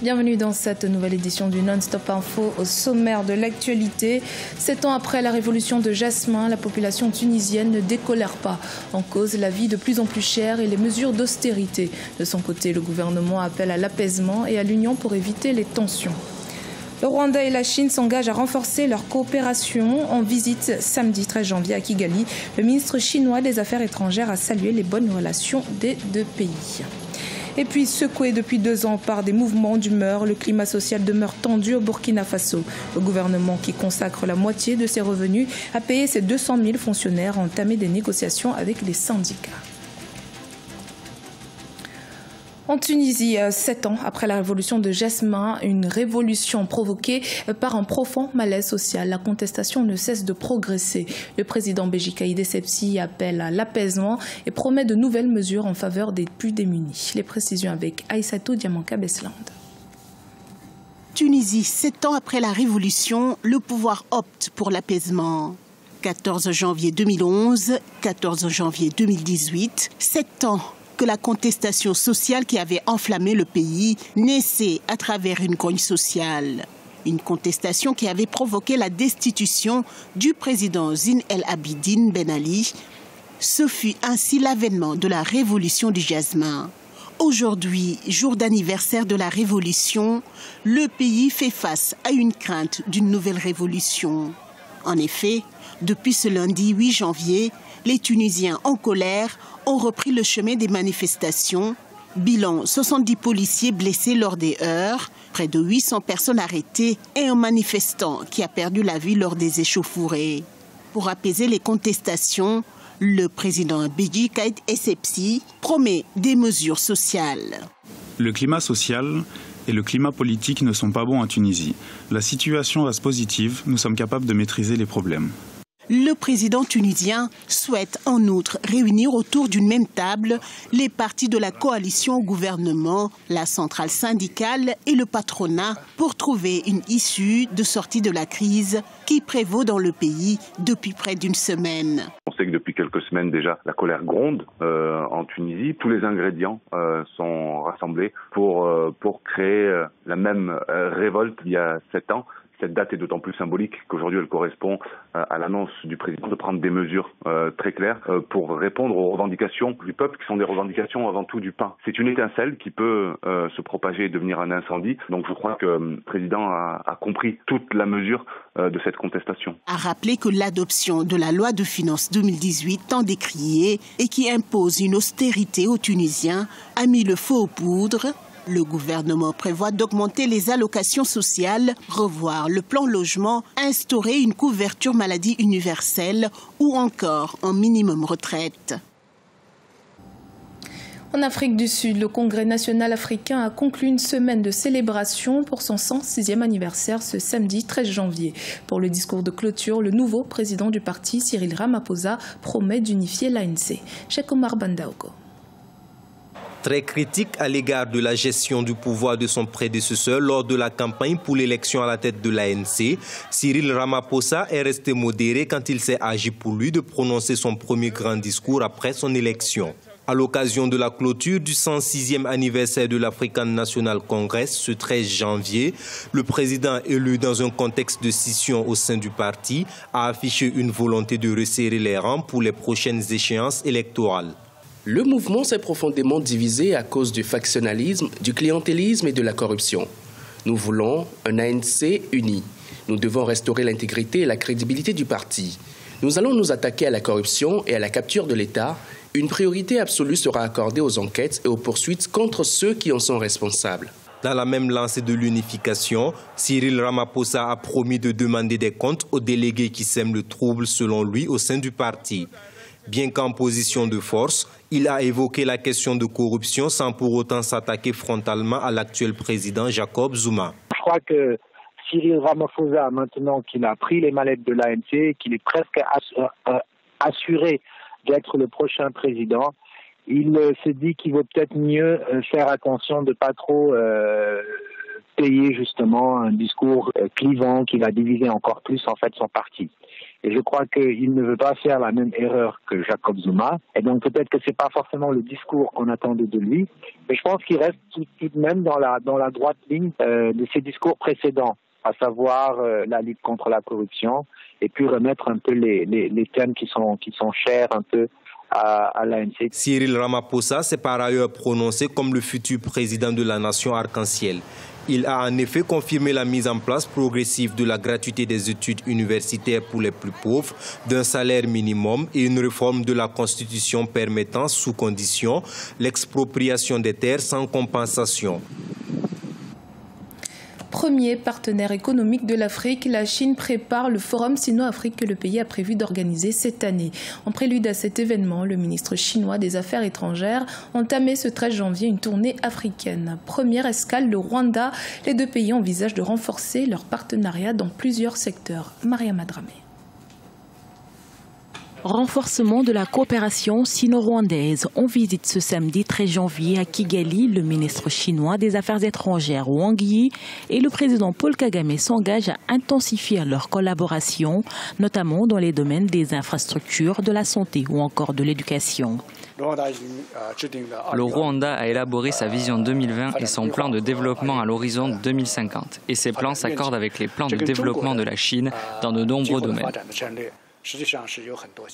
Bienvenue dans cette nouvelle édition du Non-Stop Info au sommaire de l'actualité. 7 ans après la révolution de Jasmin, la population tunisienne ne décolère pas. En cause, la vie de plus en plus chère et les mesures d'austérité. De son côté, le gouvernement appelle à l'apaisement et à l'union pour éviter les tensions. Le Rwanda et la Chine s'engagent à renforcer leur coopération. En visite samedi 13 janvier à Kigali, le ministre chinois des Affaires étrangères a salué les bonnes relations des deux pays. Et puis, secoué depuis 2 ans par des mouvements d'humeur, le climat social demeure tendu au Burkina Faso. Le gouvernement, qui consacre la moitié de ses revenus, a payé ses 200 000 fonctionnaires, a entamé des négociations avec les syndicats. En Tunisie, 7 ans après la révolution de Jasmin, une révolution provoquée par un profond malaise social. La contestation ne cesse de progresser. Le président Béji Caïd Essebsi appelle à l'apaisement et promet de nouvelles mesures en faveur des plus démunis. Les précisions avec Aïssatou Diamanka-Besland. Tunisie, 7 ans après la révolution, le pouvoir opte pour l'apaisement. 14 janvier 2011, 14 janvier 2018, 7 ans que la contestation sociale qui avait enflammé le pays naissait à travers une grogne sociale. Une contestation qui avait provoqué la destitution du président Zine El Abidine Ben Ali. Ce fut ainsi l'avènement de la révolution du Jasmin. Aujourd'hui, jour d'anniversaire de la révolution, le pays fait face à une crainte d'une nouvelle révolution. En effet, depuis ce lundi 8 janvier, les Tunisiens en colère ont repris le chemin des manifestations. Bilan, 70 policiers blessés lors des heurts, près de 800 personnes arrêtées et un manifestant qui a perdu la vie lors des échauffourées. Pour apaiser les contestations, le président Béji Caïd Essebsi promet des mesures sociales. Le climat social et le climat politique ne sont pas bons en Tunisie. La situation reste positive, nous sommes capables de maîtriser les problèmes. Le président tunisien souhaite en outre réunir autour d'une même table les partis de la coalition au gouvernement, la centrale syndicale et le patronat pour trouver une issue de sortie de la crise qui prévaut dans le pays depuis près d'une semaine. On sait que depuis quelques semaines déjà, la colère gronde en Tunisie. Tous les ingrédients sont rassemblés pour créer la même révolte il y a 7 ans. Cette date est d'autant plus symbolique qu'aujourd'hui elle correspond à l'annonce du président de prendre des mesures très claires pour répondre aux revendications du peuple qui sont des revendications avant tout du pain. C'est une étincelle qui peut se propager et devenir un incendie. Donc je crois que le président a compris toute la mesure de cette contestation. A rappelé que l'adoption de la loi de finances 2018 tant décriée et qui impose une austérité aux Tunisiens a mis le feu aux poudres. Le gouvernement prévoit d'augmenter les allocations sociales, revoir le plan logement, instaurer une couverture maladie universelle ou encore un minimum retraite. En Afrique du Sud, le Congrès national africain a conclu une semaine de célébration pour son 106e anniversaire ce samedi 13 janvier. Pour le discours de clôture, le nouveau président du parti, Cyril Ramaphosa, promet d'unifier l'ANC. Cheikh Omar Bandaogo. Très critique à l'égard de la gestion du pouvoir de son prédécesseur lors de la campagne pour l'élection à la tête de l'ANC, Cyril Ramaphosa est resté modéré quand il s'est agi pour lui de prononcer son premier grand discours après son élection. À l'occasion de la clôture du 106e anniversaire de l'African National Congress ce 13 janvier, le président élu dans un contexte de scission au sein du parti a affiché une volonté de resserrer les rangs pour les prochaines échéances électorales. Le mouvement s'est profondément divisé à cause du factionnalisme, du clientélisme et de la corruption. Nous voulons un ANC uni. Nous devons restaurer l'intégrité et la crédibilité du parti. Nous allons nous attaquer à la corruption et à la capture de l'État. Une priorité absolue sera accordée aux enquêtes et aux poursuites contre ceux qui en sont responsables. Dans la même lancée de l'unification, Cyril Ramaphosa a promis de demander des comptes aux délégués qui sèment le trouble selon lui au sein du parti. Bien qu'en position de force, il a évoqué la question de corruption sans pour autant s'attaquer frontalement à l'actuel président Jacob Zuma. Je crois que Cyril Ramaphosa, maintenant qu'il a pris les mallettes de l'ANC, qu'il est presque assuré d'être le prochain président, il se dit qu'il vaut peut-être mieux faire attention de ne pas trop payer justement un discours clivant qui va diviser encore plus en fait son parti. Et je crois qu'il ne veut pas faire la même erreur que Jacob Zuma. Et donc peut-être que c'est pas forcément le discours qu'on attendait de lui. Mais je pense qu'il reste tout de même dans la droite ligne de ses discours précédents, à savoir la lutte contre la corruption, et puis remettre un peu les thèmes qui sont chers un peu à l'ANC. Cyril Ramaphosa s'est par ailleurs prononcé comme le futur président de la nation arc-en-ciel. Il a en effet confirmé la mise en place progressive de la gratuité des études universitaires pour les plus pauvres, d'un salaire minimum et une réforme de la Constitution permettant, sous condition, l'expropriation des terres sans compensation. Premier partenaire économique de l'Afrique, la Chine prépare le forum Sino-Afrique que le pays a prévu d'organiser cette année. En prélude à cet événement, le ministre chinois des Affaires étrangères a entamé ce 13 janvier une tournée africaine. Première escale, le Rwanda. Les deux pays envisagent de renforcer leur partenariat dans plusieurs secteurs. Maria Madramé. Renforcement de la coopération sino-rwandaise. On visite ce samedi 13 janvier à Kigali. Le ministre chinois des Affaires étrangères Wang Yi et le président Paul Kagame s'engagent à intensifier leur collaboration, notamment dans les domaines des infrastructures, de la santé ou encore de l'éducation. Le Rwanda a élaboré sa vision 2020 et son plan de développement à l'horizon 2050. Et ces plans s'accordent avec les plans de développement de la Chine dans de nombreux domaines.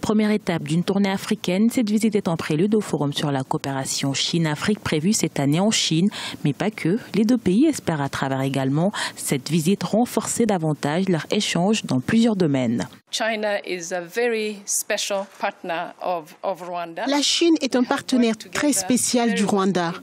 Première étape d'une tournée africaine, cette visite est en prélude au forum sur la coopération Chine-Afrique prévu cette année en Chine, mais pas que. Les deux pays espèrent à travers également cette visite renforcer davantage leurs échanges dans plusieurs domaines. La Chine est un partenaire très spécial du Rwanda.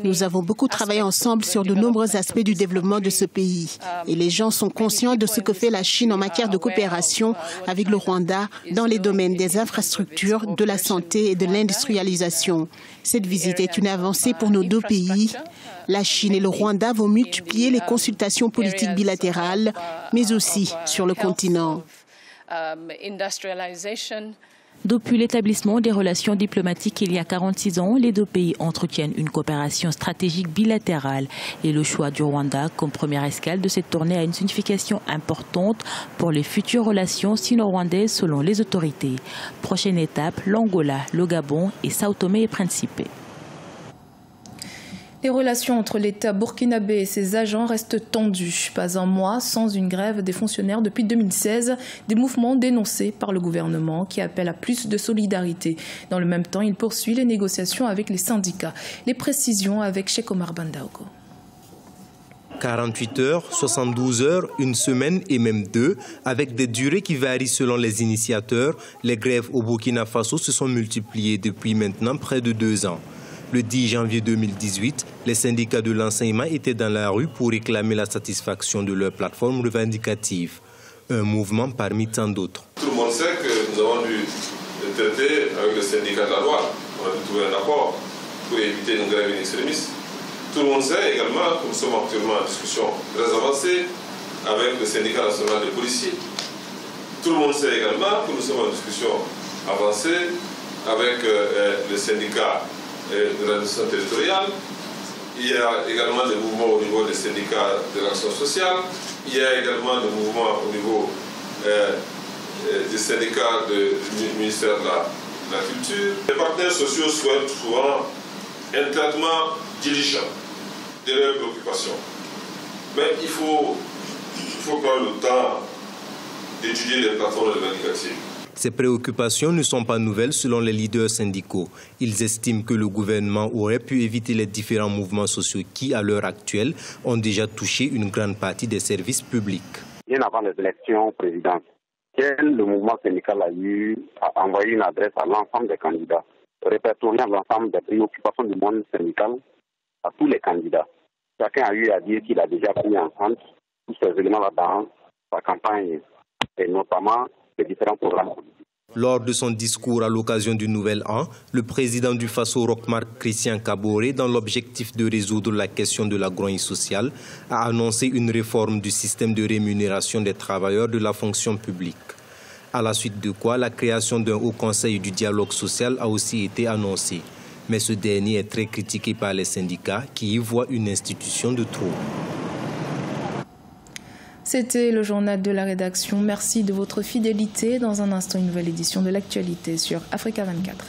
Nous avons beaucoup travaillé ensemble sur de nombreux aspects du développement de ce pays. Et les gens sont conscients de ce que fait la Chine en matière de coopération avec le Rwanda dans les domaines des infrastructures, de la santé et de l'industrialisation. Cette visite est une avancée pour nos deux pays. La Chine et le Rwanda vont multiplier les consultations politiques bilatérales, mais aussi sur le continent. Depuis l'établissement des relations diplomatiques il y a 46 ans, les deux pays entretiennent une coopération stratégique bilatérale. Et le choix du Rwanda comme première escale de cette tournée a une signification importante pour les futures relations sino-rwandaises selon les autorités. Prochaine étape, l'Angola, le Gabon et Sao Tomé et Principe. Les relations entre l'État burkinabé et ses agents restent tendues. Pas un mois sans une grève des fonctionnaires depuis 2016, des mouvements dénoncés par le gouvernement qui appellent à plus de solidarité. Dans le même temps, il poursuit les négociations avec les syndicats. Les précisions avec Cheikh Omar Bandaogo. 48 heures, 72 heures, une semaine et même deux, avec des durées qui varient selon les initiateurs, les grèves au Burkina Faso se sont multipliées depuis maintenant près de 2 ans. Le 10 janvier 2018, les syndicats de l'enseignement étaient dans la rue pour réclamer la satisfaction de leur plateforme revendicative. Un mouvement parmi tant d'autres. Tout le monde sait que nous avons dû traiter avec le syndicat de la douane. On a dû trouver un accord pour éviter une grève extrémiste. Tout le monde sait également que nous sommes actuellement en discussion très avancée avec le syndicat national des policiers. Tout le monde sait également que nous sommes en discussion avancée avec le syndicat de l'administration territoriale. Il y a également des mouvements au niveau des syndicats de l'action sociale. Il y a également des mouvements au niveau des syndicats du ministère de la Culture. Les partenaires sociaux souhaitent souvent un traitement diligent de leurs préoccupations. Mais il faut prendre le temps d'étudier les plateformes revendicatives. Ces préoccupations ne sont pas nouvelles selon les leaders syndicaux. Ils estiment que le gouvernement aurait pu éviter les différents mouvements sociaux qui, à l'heure actuelle, ont déjà touché une grande partie des services publics. Bien avant les élections présidentielles, le mouvement syndical a envoyé une adresse à l'ensemble des candidats, répertoriant l'ensemble des préoccupations du monde syndical à tous les candidats. Chacun a eu à dire qu'il a déjà pris en compte tous ces éléments-là dans sa campagne, et notamment les différents programmes. Lors de son discours à l'occasion du Nouvel An, le président du Faso, Roch-Marc Christian Kaboré, dans l'objectif de résoudre la question de la grogne sociale, a annoncé une réforme du système de rémunération des travailleurs de la fonction publique. À la suite de quoi, la création d'un haut conseil du dialogue social a aussi été annoncée. Mais ce dernier est très critiqué par les syndicats qui y voient une institution de trop. C'était le journal de la rédaction. Merci de votre fidélité. Dans un instant, une nouvelle édition de l'actualité sur Africa 24.